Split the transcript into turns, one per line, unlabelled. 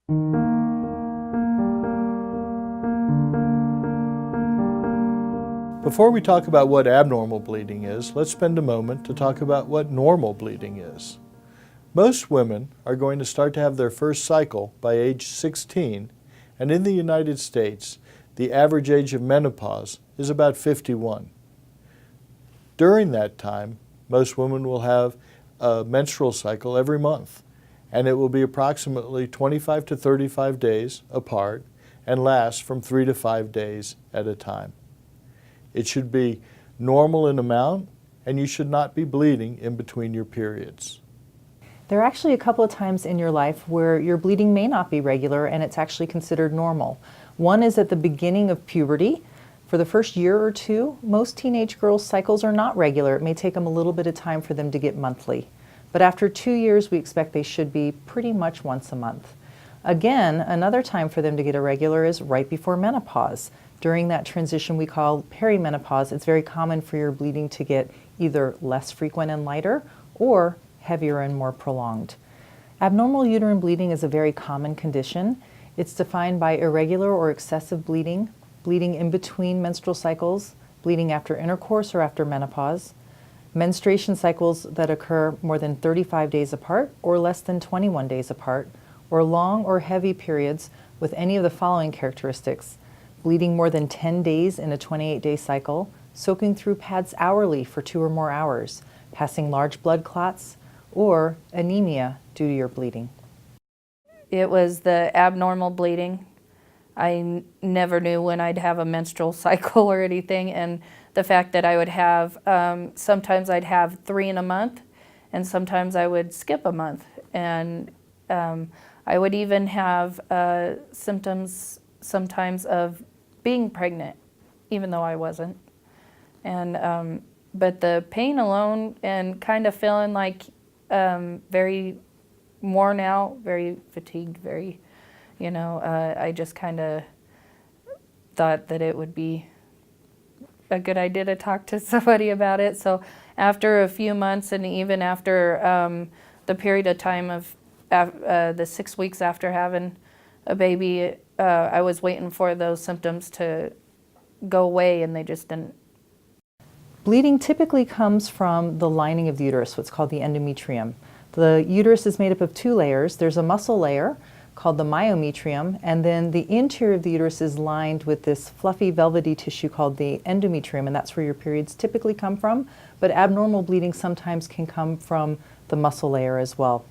Before we talk about what abnormal bleeding is, let's spend a moment to talk about what normal bleeding is. Most women are going to start to have their first cycle by age 16, and in the United States, the average age of menopause is about 51. During that time, most women will have a menstrual cycle every month, and it will be approximately 25 to 35 days apart and last from 3 to 5 days at a time. It should be normal in amount, and you should not be bleeding in between your periods.
There are actually a couple of times in your life where your bleeding may not be regular and it's actually considered normal. One is at the beginning of puberty. For the first year or two, most teenage girls' cycles are not regular. It may take them a little bit of time for them to get monthly. But after 2 years, we expect they should be pretty much once a month. Again, another time for them to get irregular is right before menopause. During that transition we call perimenopause, it's very common for your bleeding to get either less frequent and lighter or heavier and more prolonged. Abnormal uterine bleeding is a very common condition. It's defined by irregular or excessive bleeding, bleeding in between menstrual cycles, bleeding after intercourse or after menopause, menstruation cycles that occur more than 35 days apart or less than 21 days apart, or long or heavy periods with any of the following characteristics: bleeding more than 10 days in a 28-day cycle, soaking through pads hourly for 2 or more hours, passing large blood clots, or anemia due to your bleeding.
It was the abnormal bleeding. I never knew when I'd have a menstrual cycle or anything, and the fact that I would have, sometimes I'd have 3 in a month, and sometimes I would skip a month. And I would even have symptoms sometimes of being pregnant, even though I wasn't. And but the pain alone and kind of feeling like very worn out, very fatigued, very, I just kind of thought that it would be a good idea to talk to somebody about it. So after a few months, and even after the period of time of the 6 weeks after having a baby, I was waiting for those symptoms to go away, and they just didn't.
Bleeding typically comes from the lining of the uterus, what's called the endometrium. The uterus is made up of 2 layers. There's a muscle layer called the myometrium, and then the interior of the uterus is lined with this fluffy velvety tissue called the endometrium, and that's where your periods typically come from. But abnormal bleeding sometimes can come from the muscle layer as well.